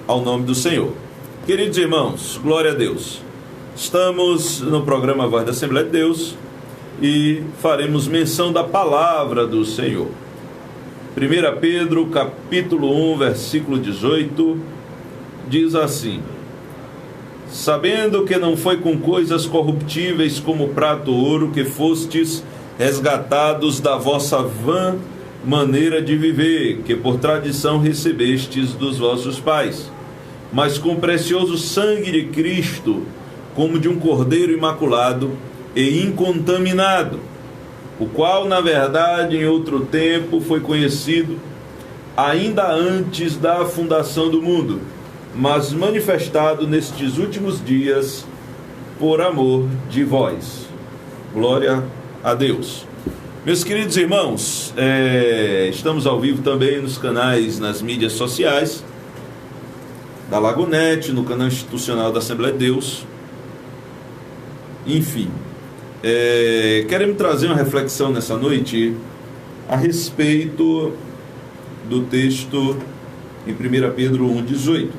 ao nome do Senhor. Queridos irmãos, glória a Deus. Estamos no programa Voz da Assembleia de Deus e faremos menção da palavra do Senhor. 1 Pedro, capítulo 1, versículo 18, diz assim: sabendo que não foi com coisas corruptíveis como prata ou ouro que fostes resgatados da vossa vã maneira de viver, que por tradição recebestes dos vossos pais, mas com o precioso sangue de Cristo, como de um cordeiro imaculado e incontaminado, o qual, na verdade, em outro tempo foi conhecido, ainda antes da fundação do mundo, mas manifestado nestes últimos dias por amor de vós. Glória a Deus. Meus queridos irmãos, estamos ao vivo também nos canais, nas mídias sociais da Lagonet, no canal institucional da Assembleia de Deus. Enfim, queremos trazer uma reflexão nessa noite a respeito do texto em 1 Pedro 1,18.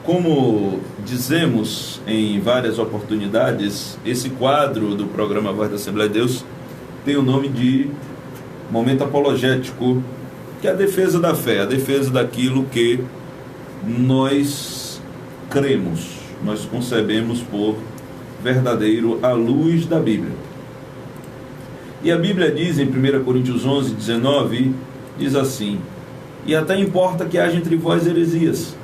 Como dizemos em várias oportunidades, esse quadro do programa Voz da Assembleia de Deus tem o nome de Momento Apologético, que é a defesa da fé, a defesa daquilo que nós cremos, nós concebemos por verdadeiro à luz da Bíblia. E a Bíblia diz em 1 Coríntios 11:19, diz assim: e até importa que haja entre vós heresias,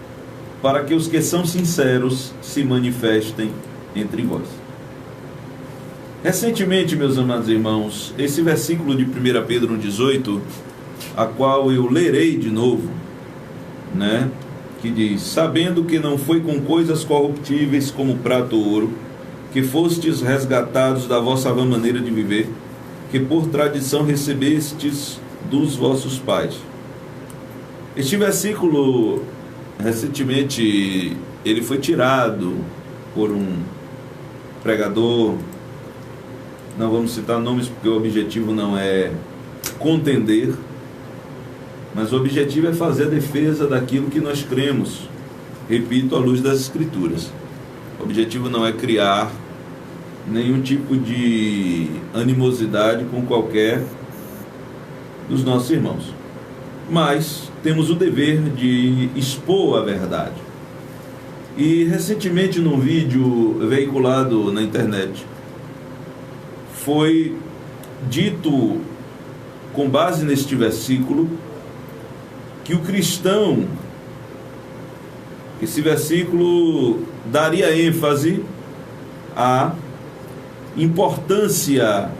para que os que são sinceros se manifestem entre vós. Recentemente, meus amados irmãos, esse versículo de 1 Pedro 1,18, a qual eu lerei de novo, que diz: sabendo que não foi com coisas corruptíveis como prata ou ouro, que fostes resgatados da vossa vã maneira de viver, que por tradição recebestes dos vossos pais. Este versículo, recentemente, ele foi tirado por um pregador. Não vamos citar nomes porque o objetivo não é contender, mas o objetivo é fazer a defesa daquilo que nós cremos, repito, à luz das Escrituras. O objetivo não é criar nenhum tipo de animosidade com qualquer dos nossos irmãos, mas temos o dever de expor a verdade. E recentemente, num vídeo veiculado na internet, foi dito, com base neste versículo, que o cristão, esse versículo daria ênfase à importância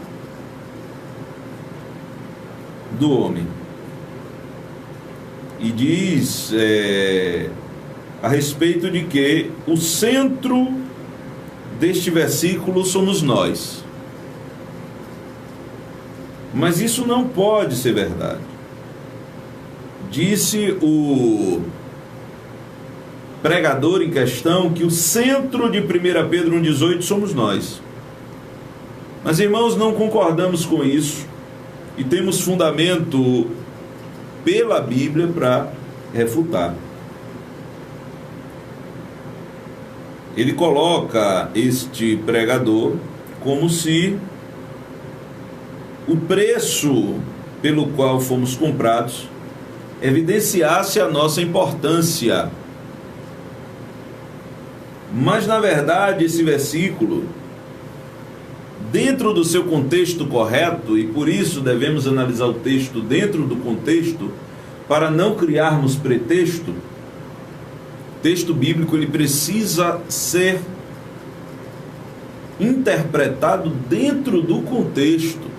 do homem. E diz a respeito de que o centro deste versículo somos nós. Mas isso não pode ser verdade. Disse o pregador em questão que o centro de 1 Pedro 1,18 somos nós. Mas, irmãos, não concordamos com isso e temos fundamento pela Bíblia para refutar. Ele coloca este pregador como se o preço pelo qual fomos comprados evidenciasse a nossa importância. Mas, na verdade, esse versículo, dentro do seu contexto correto, e por isso devemos analisar o texto dentro do contexto, para não criarmos pretexto, o texto bíblico ele precisa ser interpretado dentro do contexto,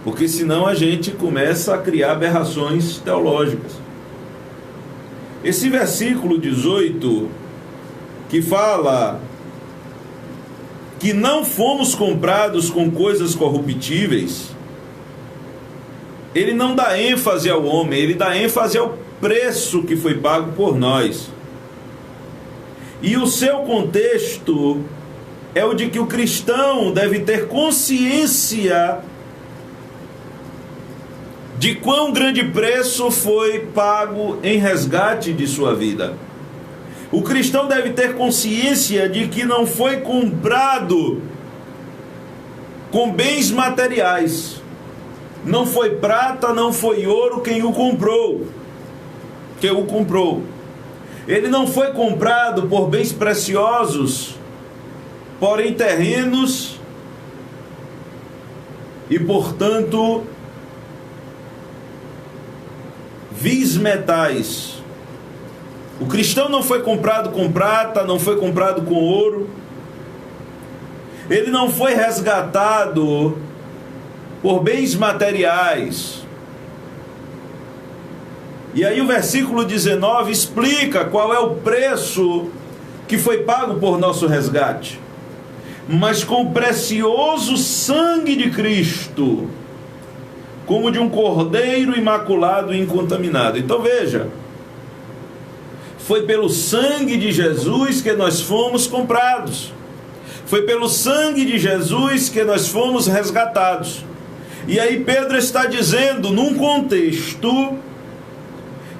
porque senão a gente começa a criar aberrações teológicas. Esse versículo 18, que fala que não fomos comprados com coisas corruptíveis, ele não dá ênfase ao homem, ele dá ênfase ao preço que foi pago por nós. E o seu contexto é o de que o cristão deve ter consciência de quão grande preço foi pago em resgate de sua vida. O cristão deve ter consciência de que não foi comprado com bens materiais. Não foi prata, não foi ouro quem o comprou. Ele não foi comprado por bens preciosos, porém terrenos e, portanto, vis metais. O cristão não foi comprado com prata, não foi comprado com ouro. Ele não foi resgatado por bens materiais. E aí o versículo 19 explica qual é o preço que foi pago por nosso resgate. Mas com o precioso sangue de Cristo, como de um cordeiro imaculado e incontaminado. Então veja, foi pelo sangue de Jesus que nós fomos comprados. Foi pelo sangue de Jesus que nós fomos resgatados. E aí Pedro está dizendo, num contexto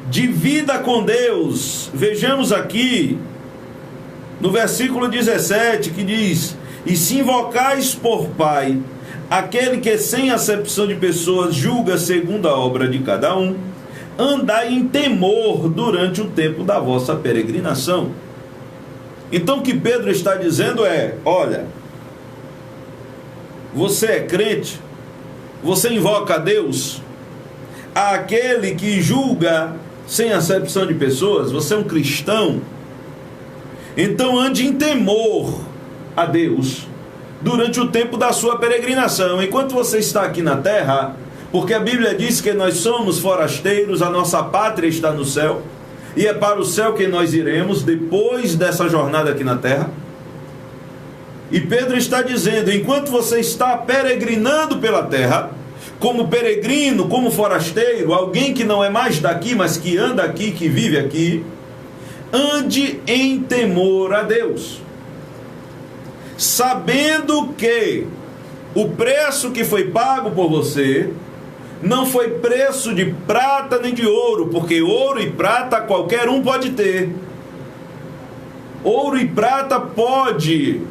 de vida com Deus, vejamos aqui no versículo 17 que diz: e se invocais por Pai aquele que sem acepção de pessoas julga segundo a obra de cada um, andai em temor durante o tempo da vossa peregrinação. Então o que Pedro está dizendo é: olha, você é crente, você invoca a Deus, aquele que julga sem acepção de pessoas, você é um cristão, então ande em temor a Deus durante o tempo da sua peregrinação, enquanto você está aqui na terra, porque a Bíblia diz que nós somos forasteiros, a nossa pátria está no céu, e é para o céu que nós iremos depois dessa jornada aqui na terra. E Pedro está dizendo, enquanto você está peregrinando pela terra, como peregrino, como forasteiro, alguém que não é mais daqui, mas que anda aqui, que vive aqui, ande em temor a Deus, sabendo que o preço que foi pago por você não foi preço de prata nem de ouro, porque ouro e prata qualquer um pode ter. Ouro e prata pode,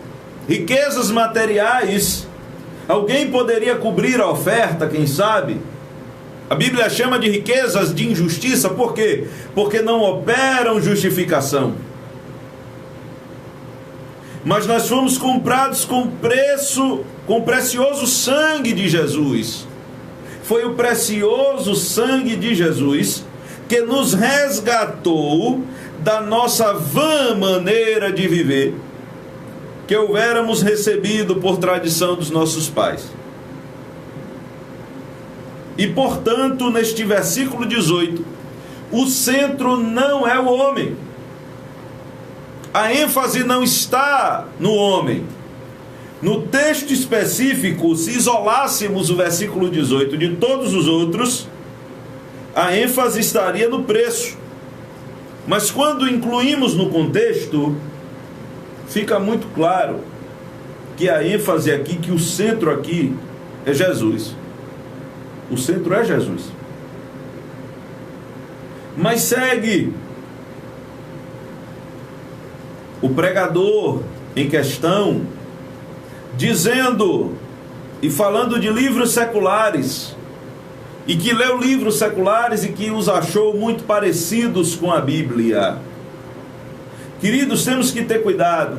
riquezas materiais, alguém poderia cobrir a oferta, quem sabe? A Bíblia chama de riquezas de injustiça, por quê? Porque não operam justificação. Mas nós fomos comprados com preço, com o precioso sangue de Jesus. Foi o precioso sangue de Jesus que nos resgatou da nossa vã maneira de viver, que houvéramos recebido por tradição dos nossos pais. E portanto, neste versículo 18, o centro não é o homem. A ênfase não está no homem. No texto específico, se isolássemos o versículo 18 de todos os outros, a ênfase estaria no preço. Mas quando incluímos no contexto, fica muito claro que a ênfase aqui, que o centro aqui é Jesus. O centro é Jesus. Mas segue o pregador em questão, dizendo e falando de livros seculares, e que leu livros seculares e que os achou muito parecidos com a Bíblia. Queridos, temos que ter cuidado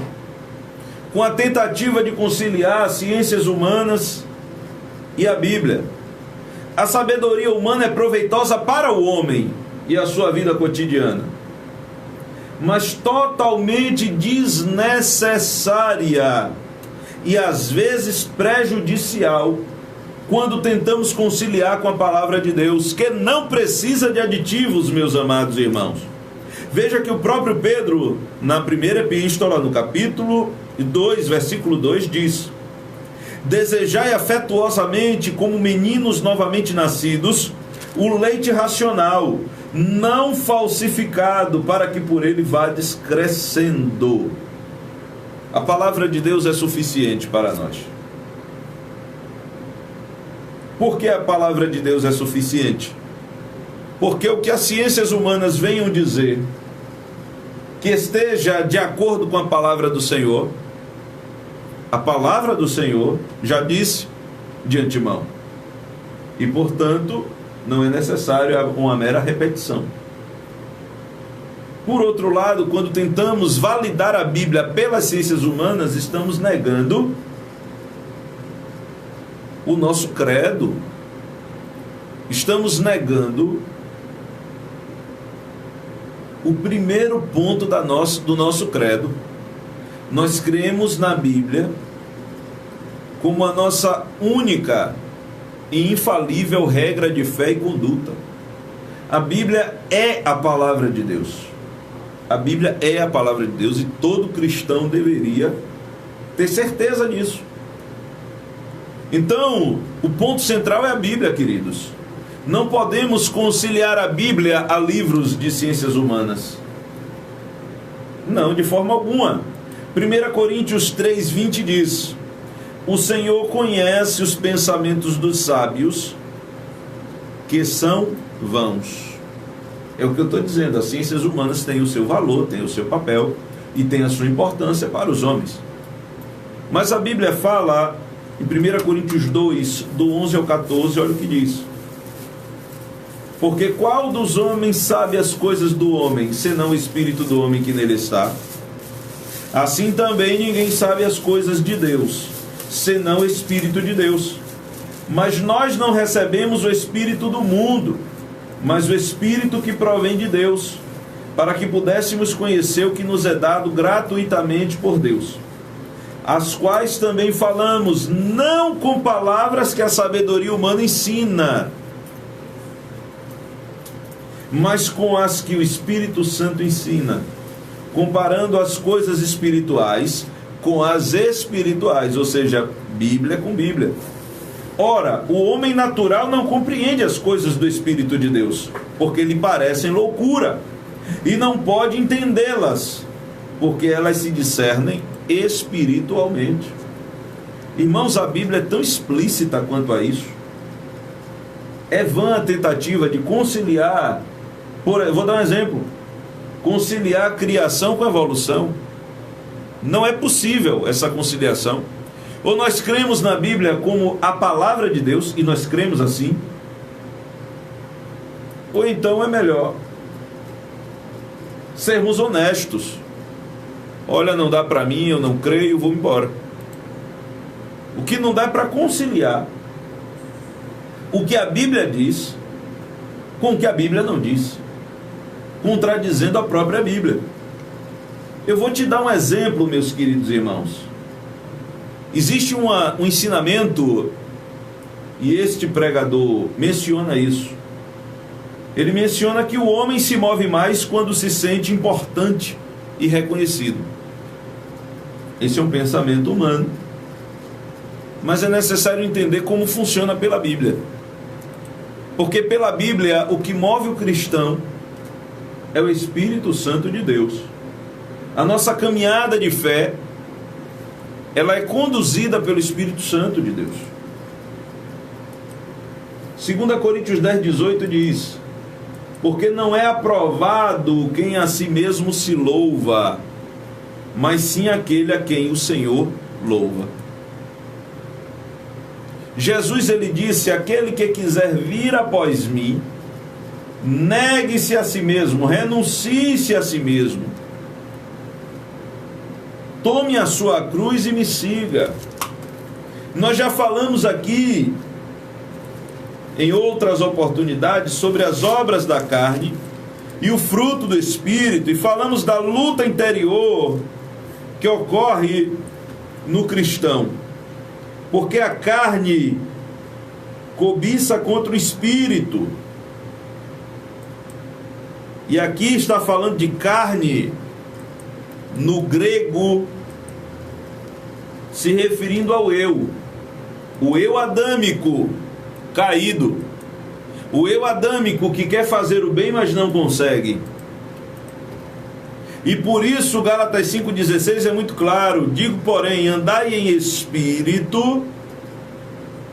com a tentativa de conciliar as ciências humanas e a Bíblia. A sabedoria humana é proveitosa para o homem e a sua vida cotidiana, mas totalmente desnecessária e às vezes prejudicial quando tentamos conciliar com a palavra de Deus, que não precisa de aditivos, meus amados irmãos. Veja que o próprio Pedro, na primeira epístola, no capítulo 2, versículo 2, diz: desejai afetuosamente, como meninos novamente nascidos, o leite racional, não falsificado, para que por ele vades crescendo. A palavra de Deus é suficiente para nós. Porque a palavra de Deus é suficiente. Porque o que as ciências humanas venham dizer que esteja de acordo com a palavra do Senhor, a palavra do Senhor já disse de antemão. E, portanto, não é necessário uma mera repetição. Por outro lado, quando tentamos validar a Bíblia pelas ciências humanas, estamos negando o nosso credo. Estamos negando o primeiro ponto do nosso credo. Nós cremos na Bíblia como a nossa única e infalível regra de fé e conduta. A Bíblia é a palavra de Deus. A Bíblia é a palavra de Deus e todo cristão deveria ter certeza disso. Então, o ponto central é a Bíblia, queridos. Não podemos conciliar a Bíblia a livros de ciências humanas. Não, de forma alguma. 1 Coríntios 3:20 diz: o Senhor conhece os pensamentos dos sábios, que são vãos. É o que eu estou dizendo. As ciências humanas têm o seu valor, têm o seu papel e têm a sua importância para os homens. Mas a Bíblia fala, em 1 Coríntios 2, do 11 ao 14, olha o que diz: porque qual dos homens sabe as coisas do homem, senão o espírito do homem que nele está? Assim também ninguém sabe as coisas de Deus, senão o Espírito de Deus. Mas nós não recebemos o Espírito do mundo, mas o Espírito que provém de Deus, para que pudéssemos conhecer o que nos é dado gratuitamente por Deus, as quais também falamos, não com palavras que a sabedoria humana ensina, mas com as que o Espírito Santo ensina, comparando as coisas espirituais com as espirituais, ou seja, Bíblia com Bíblia. Ora, o homem natural não compreende as coisas do Espírito de Deus, porque lhe parecem loucura, e não pode entendê-las, porque elas se discernem espiritualmente. Irmãos, a Bíblia é tão explícita quanto a isso. É vã a tentativa de conciliar, vou dar um exemplo, conciliar a criação com a evolução. Não é possível essa conciliação. Ou nós cremos na Bíblia como a palavra de Deus, e nós cremos assim, ou então é melhor sermos honestos. Olha, não dá para mim, eu não creio, vou embora. O que não dá para conciliar o que a Bíblia diz com o que a Bíblia não diz, contradizendo a própria Bíblia. Eu vou te dar um exemplo, meus queridos irmãos. Existe um ensinamento, e este pregador menciona isso. Ele menciona que o homem se move mais quando se sente importante e reconhecido. Esse é um pensamento humano, mas é necessário entender como funciona pela Bíblia. Porque pela Bíblia, o que move o cristão é o Espírito Santo de Deus. A nossa caminhada de fé, ela é conduzida pelo Espírito Santo de Deus. 2 Coríntios 10:18 diz: porque não é aprovado quem a si mesmo se louva, mas sim aquele a quem o Senhor louva. Jesus, ele disse: aquele que quiser vir após mim, negue-se a si mesmo, renuncie-se a si mesmo, tome a sua cruz e me siga. Nós já falamos aqui, em outras oportunidades, sobre as obras da carne e o fruto do Espírito, e falamos da luta interior que ocorre no cristão, porque a carne cobiça contra o Espírito. E aqui está falando de carne no grego, se referindo ao eu, o eu adâmico caído, o eu adâmico que quer fazer o bem, mas não consegue. E por isso Gálatas 5,16 é muito claro: digo, porém, andai em espírito,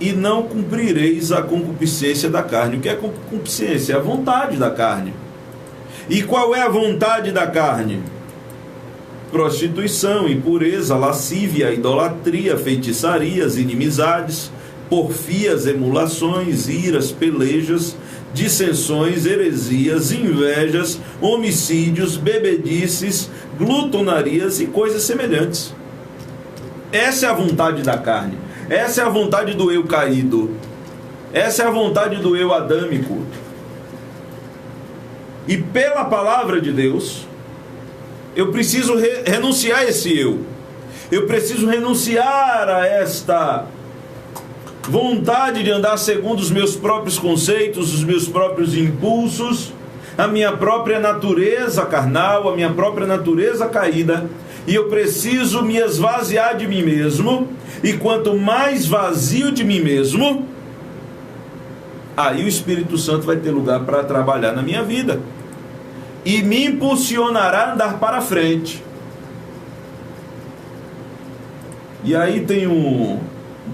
e não cumprireis a concupiscência da carne. O que é concupiscência? É a vontade da carne. E qual é a vontade da carne? Prostituição, impureza, lascívia, idolatria, feitiçarias, inimizades, porfias, emulações, iras, pelejas, dissensões, heresias, invejas, homicídios, bebedices, glutonarias e coisas semelhantes. Essa é a vontade da carne. Essa é a vontade do eu caído. Essa é a vontade do eu adâmico. E pela palavra de Deus, eu preciso renunciar a esse eu. Eu preciso renunciar a esta vontade de andar segundo os meus próprios conceitos, os meus próprios impulsos, a minha própria natureza carnal, a minha própria natureza caída. E eu preciso me esvaziar de mim mesmo. E quanto mais vazio de mim mesmo, aí o Espírito Santo vai ter lugar para trabalhar na minha vida e me impulsionará a andar para frente. E aí tem um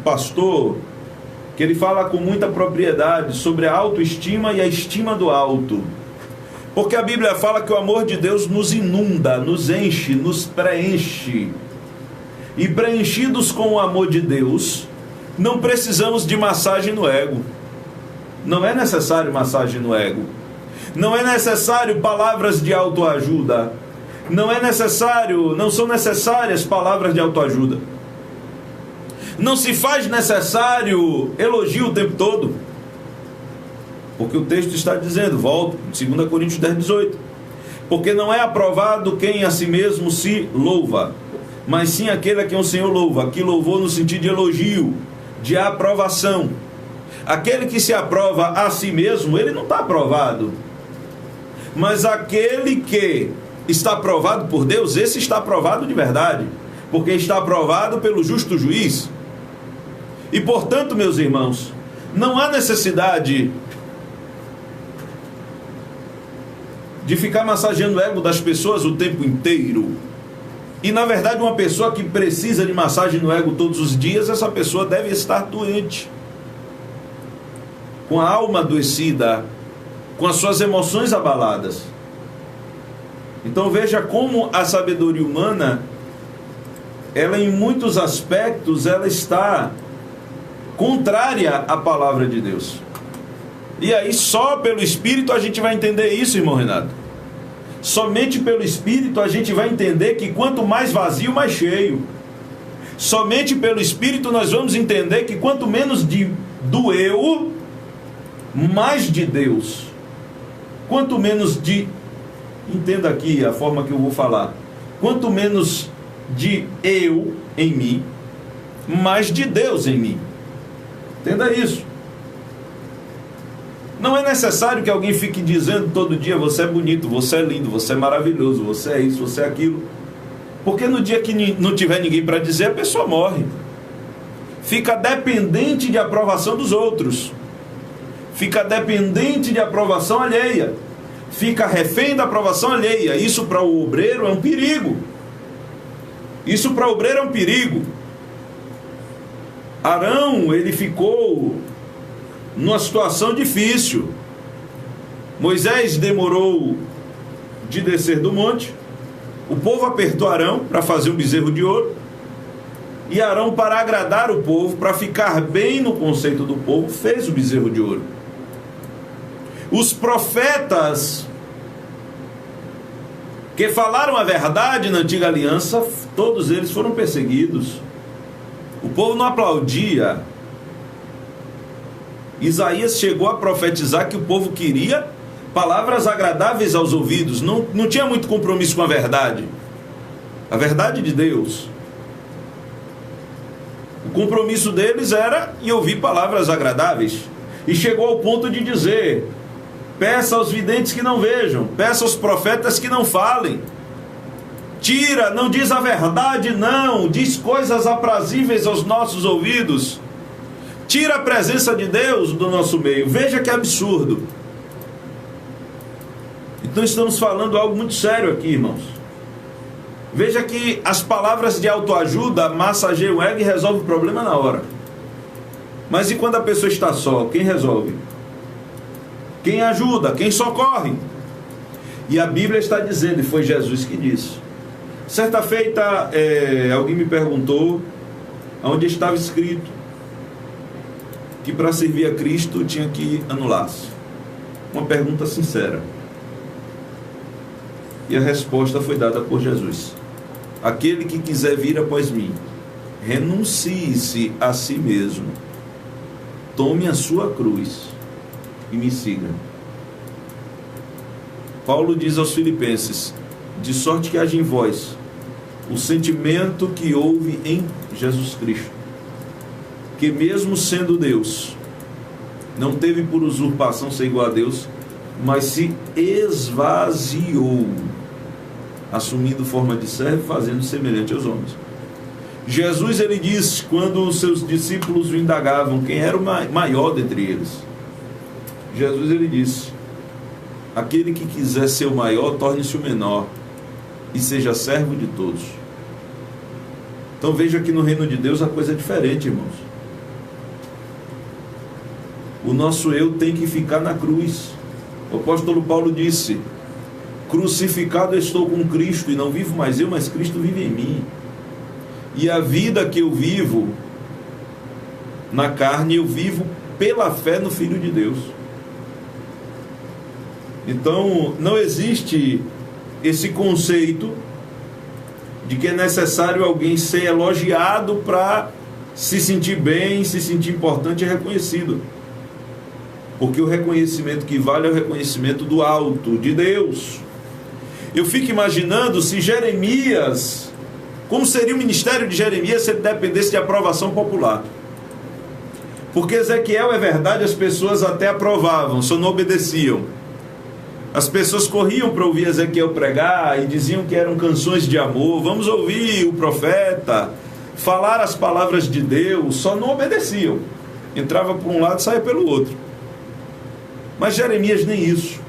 pastor que ele fala com muita propriedade sobre a autoestima e a estima do alto. Porque a Bíblia fala que o amor de Deus nos inunda, nos enche, nos preenche. E preenchidos com o amor de Deus, não precisamos de massagem no ego. Não é necessário massagem no ego. Não é necessário palavras de autoajuda. Não são necessárias palavras de autoajuda. Não se faz necessário elogio o tempo todo. Porque o texto está dizendo, volto, 2 Coríntios 10, 18. Porque não é aprovado quem a si mesmo se louva, mas sim aquele a quem o Senhor louva. Aqui louvou no sentido de elogio, de aprovação. Aquele que se aprova a si mesmo, ele não está aprovado. Mas aquele que está aprovado por Deus, esse está aprovado de verdade. Porque está aprovado pelo justo juiz. E portanto, meus irmãos, não há necessidade de ficar massageando o ego das pessoas o tempo inteiro. E na verdade, uma pessoa que precisa de massagem no ego todos os dias, essa pessoa deve estar doente, com a alma adoecida, com as suas emoções abaladas. Então veja como a sabedoria humana, ela em muitos aspectos, ela está contrária à palavra de Deus. E aí só pelo Espírito a gente vai entender isso, irmão Renato. Somente pelo Espírito a gente vai entender que quanto mais vazio, mais cheio. Somente pelo Espírito nós vamos entender que quanto menos do eu, mais de Deus. Quanto menos de... Entenda aqui a forma que eu vou falar. Quanto menos de eu em mim, mais de Deus em mim. Entenda isso. Não é necessário que alguém fique dizendo todo dia: você é bonito, você é lindo, você é maravilhoso, você é isso, você é aquilo. Porque no dia que não tiver ninguém para dizer, a pessoa morre. Fica dependente de aprovação dos outros. Fica dependente de aprovação alheia. Fica refém da aprovação alheia. Isso para o obreiro é um perigo. Isso para o obreiro é um perigo. Arão, ele ficou numa situação difícil. Moisés demorou de descer do monte. O povo apertou Arão para fazer um bezerro de ouro. E Arão, para agradar o povo, para ficar bem no conceito do povo, fez o bezerro de ouro. Os profetas que falaram a verdade na antiga aliança, todos eles foram perseguidos. O povo não aplaudia. Isaías chegou a profetizar que o povo queria palavras agradáveis aos ouvidos. Não tinha muito compromisso com a verdade de Deus. O compromisso deles era em ouvir palavras agradáveis. E chegou ao ponto de dizer: peça aos videntes que não vejam, peça aos profetas que não falem. Tira, não diz a verdade, não, diz coisas aprazíveis aos nossos ouvidos. Tira a presença de Deus do nosso meio. Veja que absurdo. Então estamos falando algo muito sério aqui, irmãos. Veja que as palavras de autoajuda massageiam o ego e resolvem o problema na hora. Mas e quando a pessoa está só? Quem resolve? Quem ajuda? Quem socorre? E a Bíblia está dizendo, e foi Jesus que disse. Certa feita, alguém me perguntou onde estava escrito que para servir a Cristo tinha que anular-se. Uma pergunta sincera. E a resposta foi dada por Jesus. Aquele que quiser vir após mim, renuncie-se a si mesmo, tome a sua cruz e me siga. Paulo diz aos Filipenses, de sorte que haja em vós o sentimento que houve em Jesus Cristo, que mesmo sendo Deus, não teve por usurpação ser igual a Deus, mas se esvaziou, assumindo forma de servo, fazendo semelhante aos homens. Jesus, ele diz, quando os seus discípulos o indagavam, quem era o maior dentre eles? Jesus, ele disse, aquele que quiser ser o maior, torne-se o menor, e seja servo de todos. Então veja que no reino de Deus a coisa é diferente, irmãos. O nosso eu tem que ficar na cruz. O apóstolo Paulo disse, crucificado estou com Cristo, e não vivo mais eu, mas Cristo vive em mim. E a vida que eu vivo na carne, eu vivo pela fé no Filho de Deus. Então, não existe esse conceito de que é necessário alguém ser elogiado para se sentir bem, se sentir importante e reconhecido. Porque o reconhecimento que vale é o reconhecimento do alto, de Deus. Eu fico imaginando se Jeremias, como seria o ministério de Jeremias se ele dependesse de aprovação popular. Porque Ezequiel, é verdade, as pessoas até aprovavam, só não obedeciam. As pessoas corriam para ouvir Ezequiel pregar e diziam que eram canções de amor. Vamos ouvir o profeta falar as palavras de Deus, só não obedeciam. Entrava por um lado e saía pelo outro. Mas Jeremias nem isso.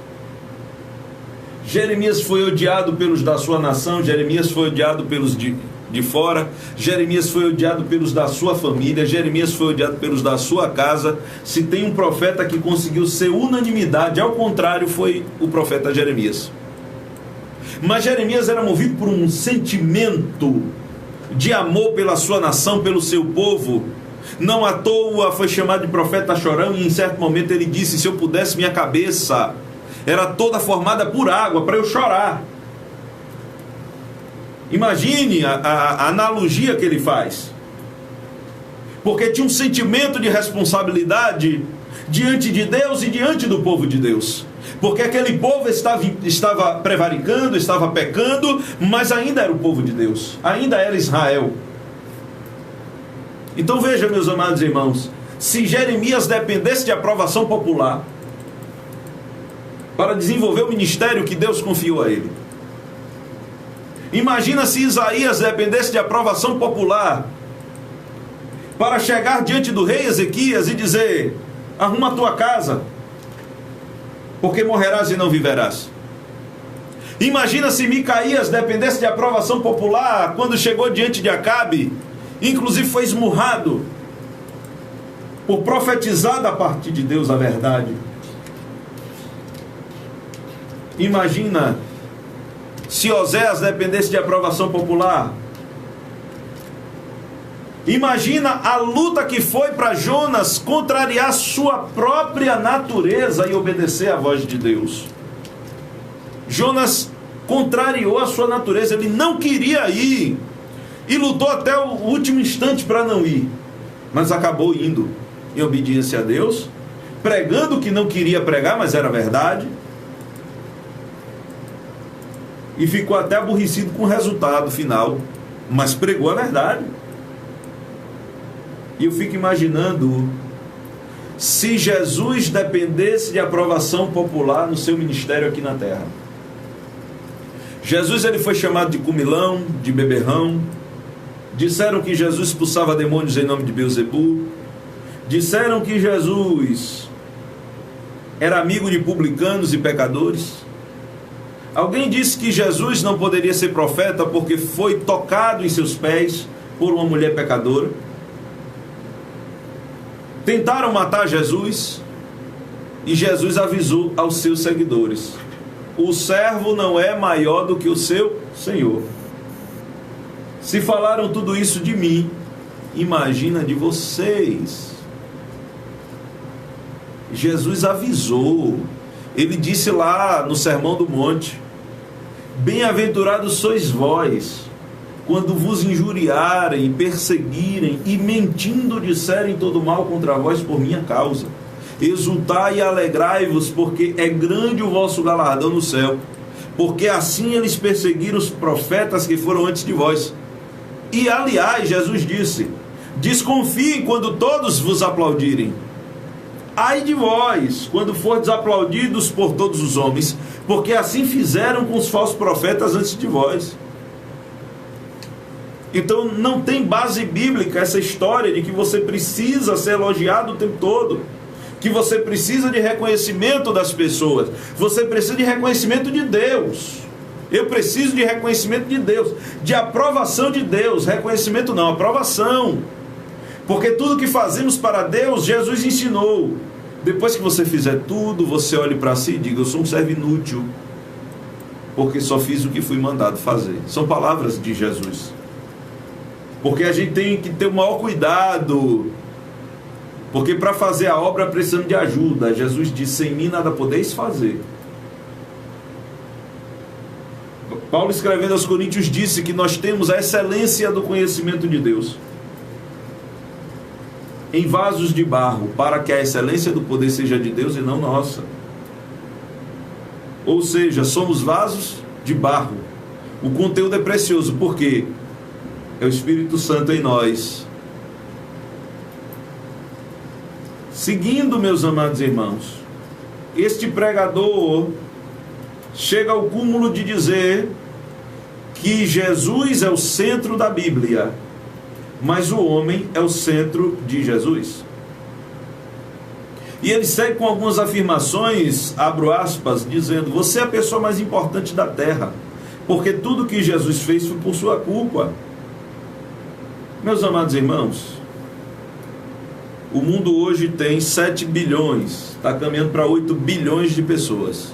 Jeremias foi odiado pelos da sua nação, Jeremias foi odiado pelos de fora, Jeremias foi odiado pelos da sua família, Jeremias foi odiado pelos da sua casa. Se tem um profeta que conseguiu ser unanimidade, ao contrário, foi o profeta Jeremias. Mas Jeremias era movido por um sentimento de amor pela sua nação, pelo seu povo. Não à toa foi chamado de profeta chorão, e em certo momento ele disse, se eu pudesse, minha cabeça era toda formada por água para eu chorar. Imagine a analogia que ele faz. Porque tinha um sentimento de responsabilidade diante de Deus e diante do povo de Deus. Porque aquele povo estava prevaricando, estava pecando, mas ainda era o povo de Deus, ainda era Israel. Então veja, meus amados irmãos, se Jeremias dependesse de aprovação popular para desenvolver o ministério que Deus confiou a ele, imagina se Isaías dependesse de aprovação popular para chegar diante do rei Ezequias e dizer, arruma a tua casa, porque morrerás e não viverás. Imagina se Micaías dependesse de aprovação popular quando chegou diante de Acabe, inclusive foi esmurrado por profetizar da parte de Deus a verdade. Imagina se Oséias dependesse de aprovação popular. Imagina a luta que foi para Jonas contrariar sua própria natureza e obedecer à voz de Deus. Jonas contrariou a sua natureza, ele não queria ir e lutou até o último instante para não ir, mas acabou indo em obediência a Deus, pregando o que não queria pregar, mas era verdade, e ficou até aborrecido com o resultado final, mas pregou a verdade. E eu fico imaginando se Jesus dependesse de aprovação popular no seu ministério aqui na terra. Jesus, ele foi chamado de comilão, de beberrão. Disseram que Jesus expulsava demônios em nome de Beelzebu. Disseram que Jesus era amigo de publicanos e pecadores. Alguém disse que Jesus não poderia ser profeta porque foi tocado em seus pés por uma mulher pecadora. Tentaram matar Jesus e Jesus avisou aos seus seguidores: o servo não é maior do que o seu senhor. Se falaram tudo isso de mim, imagina de vocês. Jesus avisou. Ele disse lá no Sermão do Monte: bem-aventurados sois vós, quando vos injuriarem e perseguirem e mentindo disserem todo mal contra vós por minha causa. Exultai e alegrai-vos, porque é grande o vosso galardão no céu, porque assim eles perseguiram os profetas que foram antes de vós. E aliás, Jesus disse: desconfiem quando todos vos aplaudirem. Ai de vós, quando fordes aplaudidos por todos os homens, porque assim fizeram com os falsos profetas antes de vós. Então não tem base bíblica essa história de que você precisa ser elogiado o tempo todo, que você precisa de reconhecimento das pessoas. Você precisa de reconhecimento de Deus. Eu preciso de reconhecimento de Deus, de aprovação de Deus. Reconhecimento não, aprovação. Porque tudo que fazemos para Deus, Jesus ensinou. Depois que você fizer tudo, você olhe para si e diga: eu sou um servo inútil, porque só fiz o que fui mandado fazer. São palavras de Jesus. Porque a gente tem que ter o maior cuidado, porque para fazer a obra precisamos de ajuda. Jesus disse: sem mim nada podeis fazer. Paulo, escrevendo aos Coríntios, disse que nós temos a excelência do conhecimento de Deus em vasos de barro, para que a excelência do poder seja de Deus e não nossa. Ou seja, somos vasos de barro. O conteúdo é precioso, porque é o Espírito Santo em nós. Seguindo, meus amados irmãos, este pregador chega ao cúmulo de dizer que Jesus é o centro da Bíblia, mas o homem é o centro de Jesus. E ele segue com algumas afirmações, abro aspas, dizendo: você é a pessoa mais importante da terra, porque tudo que Jesus fez foi por sua culpa. Meus amados irmãos, o mundo hoje tem 7 bilhões, está caminhando para 8 bilhões de pessoas.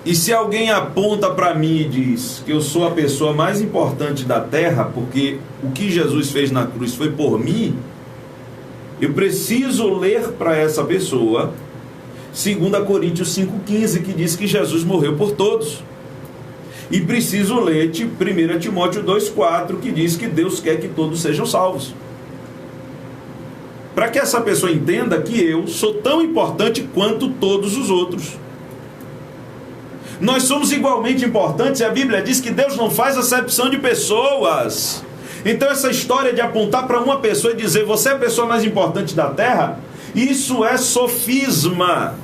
E se alguém aponta para mim e diz que eu sou a pessoa mais importante da terra, porque o que Jesus fez na cruz foi por mim, eu preciso ler para essa pessoa 2 Coríntios 5,15, que diz que Jesus morreu por todos. E preciso ler 1 Timóteo 2,4, que diz que Deus quer que todos sejam salvos. Para que essa pessoa entenda que eu sou tão importante quanto todos os outros. Nós somos igualmente importantes, e a Bíblia diz que Deus não faz acepção de pessoas. Então essa história de apontar para uma pessoa e dizer: você é a pessoa mais importante da terra, isso é sofisma.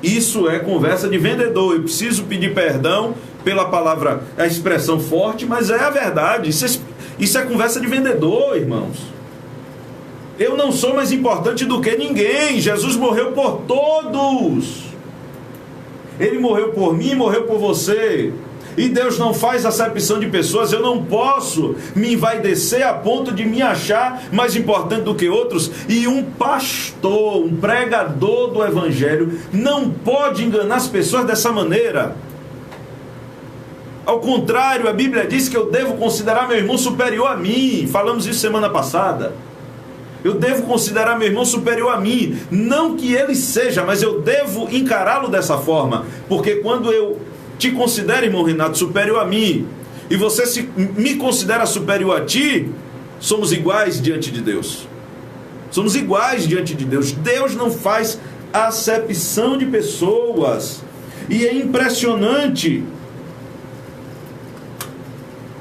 Isso é conversa de vendedor. Eu preciso pedir perdão pela palavra, a expressão forte, mas é a verdade. Isso é conversa de vendedor, irmãos. Eu não sou mais importante do que ninguém. Jesus morreu por todos. Ele morreu por mim, morreu por você. E Deus não faz acepção de pessoas. Eu não posso me envaidecer a ponto de me achar mais importante do que outros. E um pastor, um pregador do Evangelho, não pode enganar as pessoas dessa maneira. Ao contrário, a Bíblia diz que eu devo considerar meu irmão superior a mim. Falamos isso semana passada. Eu devo considerar meu irmão superior a mim. Não que ele seja, mas eu devo encará-lo dessa forma. Porque quando eu te considero, irmão Renato, superior a mim, e você me considera superior a ti, somos iguais diante de Deus. Somos iguais diante de Deus. Deus não faz acepção de pessoas. E é impressionante.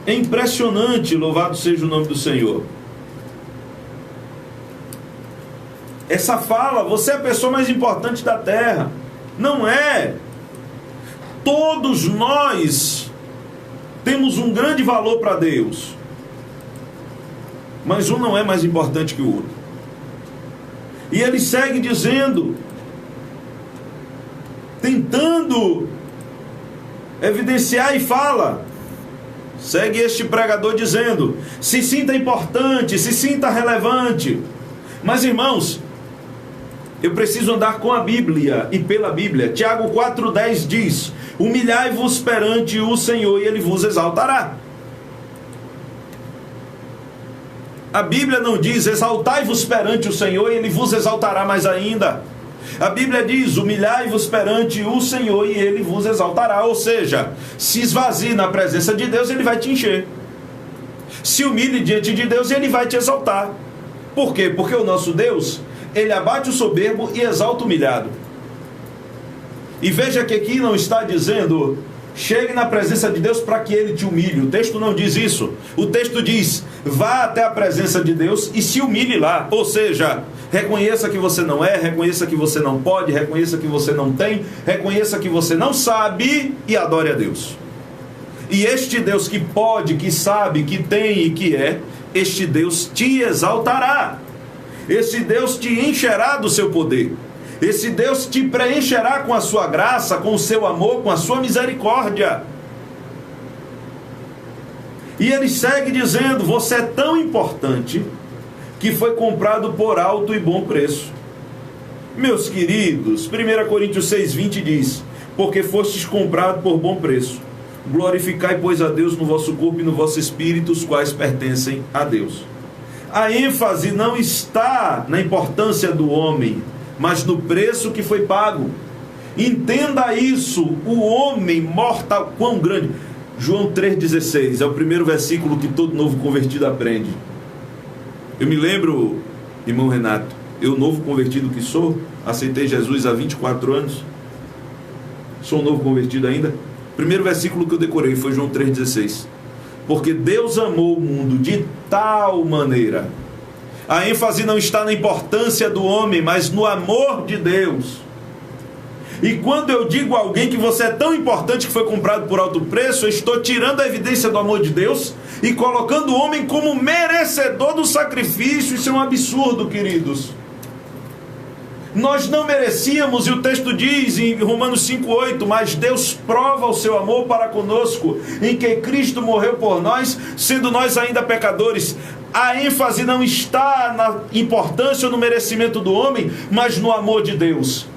É impressionante, louvado seja o nome do Senhor. Essa fala: você é a pessoa mais importante da terra. Não é. Todos nós temos um grande valor para Deus, mas um não é mais importante que o outro. E ele segue dizendo, tentando evidenciar, e fala: Segue este pregador dizendo: se sinta importante, se sinta relevante. Mas, irmãos, eu preciso andar com a Bíblia e pela Bíblia. Tiago 4,10 diz: humilhai-vos perante o Senhor e Ele vos exaltará. A Bíblia não diz: exaltai-vos perante o Senhor e Ele vos exaltará mais ainda. A Bíblia diz: humilhai-vos perante o Senhor e Ele vos exaltará. Ou seja, se esvazie na presença de Deus, Ele vai te encher. Se humilhe diante de Deus, Ele vai te exaltar. Por quê? Porque o nosso Deus, Ele abate o soberbo e exalta o humilhado. E veja que aqui não está dizendo: chegue na presença de Deus para que Ele te humilhe. O texto não diz isso. O texto diz: vá até a presença de Deus e se humilhe lá. Ou seja, reconheça que você não é, reconheça que você não pode, reconheça que você não tem, reconheça que você não sabe e adore a Deus. E este Deus que pode, que sabe, que tem e que é, este Deus te exaltará. Esse Deus te encherá do seu poder. Esse Deus te preencherá com a sua graça, com o seu amor, com a sua misericórdia. E ele segue dizendo: você é tão importante que foi comprado por alto e bom preço. Meus queridos, 1 Coríntios 6,20 diz: porque fostes comprado por bom preço. Glorificai, pois, a Deus no vosso corpo e no vosso espírito, os quais pertencem a Deus. A ênfase não está na importância do homem, mas no preço que foi pago. Entenda isso: o homem mortal, quão grande. João 3,16 é o primeiro versículo que todo novo convertido aprende. Eu me lembro, irmão Renato, eu novo convertido que sou, aceitei Jesus há 24 anos, sou um novo convertido ainda. O primeiro versículo que eu decorei foi João 3,16. Porque Deus amou o mundo de tal maneira. A ênfase não está na importância do homem, mas no amor de Deus. E quando eu digo a alguém que você é tão importante que foi comprado por alto preço, eu estou tirando a evidência do amor de Deus e colocando o homem como merecedor do sacrifício. Isso é um absurdo, queridos. Nós não merecíamos, e o texto diz em Romanos 5,8: mas Deus prova o seu amor para conosco, em que Cristo morreu por nós, sendo nós ainda pecadores. A ênfase não está na importância ou no merecimento do homem, mas no amor de Deus.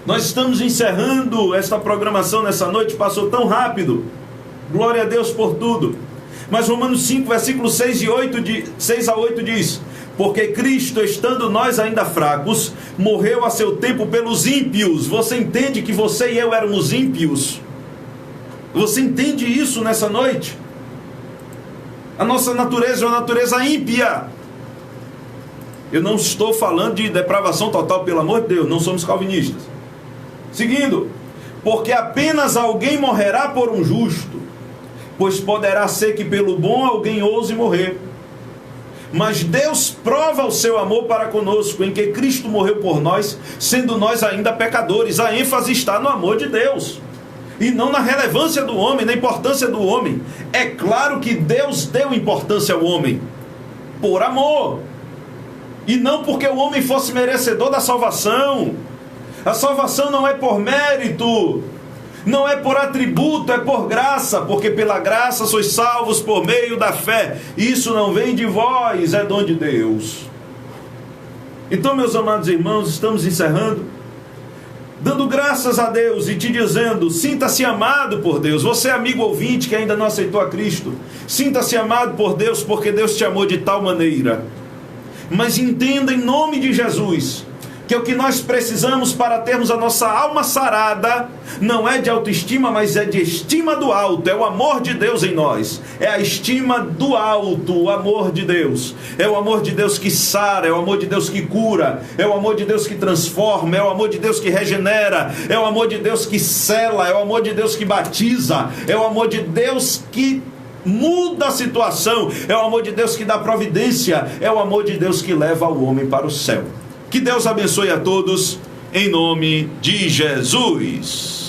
Nós estamos encerrando esta programação nessa noite, passou tão rápido. Glória a Deus por tudo. Mas Romanos 5, versículos 6 a 8 diz: porque Cristo, estando nós ainda fracos, morreu a seu tempo pelos ímpios. Você entende que você e eu éramos ímpios? Você entende isso nessa noite? A nossa natureza é uma natureza ímpia. Eu não estou falando de depravação total, pelo amor de Deus, não somos calvinistas. Seguindo: porque apenas alguém morrerá por um justo, pois poderá ser que pelo bom alguém ouse morrer. Mas Deus prova o seu amor para conosco, em que Cristo morreu por nós, sendo nós ainda pecadores. A ênfase está no amor de Deus, e não na relevância do homem, na importância do homem. É claro que Deus deu importância ao homem, por amor, e não porque o homem fosse merecedor da salvação. A salvação não é por mérito, não é por atributo, é por graça, porque pela graça sois salvos por meio da fé. Isso não vem de vós, é dom de Deus. Então, meus amados irmãos, estamos encerrando, dando graças a Deus e te dizendo: sinta-se amado por Deus. Você, amigo ouvinte que ainda não aceitou a Cristo, sinta-se amado por Deus, porque Deus te amou de tal maneira. Mas entenda, em nome de Jesus, que o que nós precisamos para termos a nossa alma sarada não é de autoestima, mas é de estima do alto. É o amor de Deus em nós, é a estima do alto, o amor de Deus. É o amor de Deus que sara, é o amor de Deus que cura, é o amor de Deus que transforma, é o amor de Deus que regenera, é o amor de Deus que sela, é o amor de Deus que batiza, é o amor de Deus que muda a situação, é o amor de Deus que dá providência, é o amor de Deus que leva o homem para o céu. Que Deus abençoe a todos, em nome de Jesus.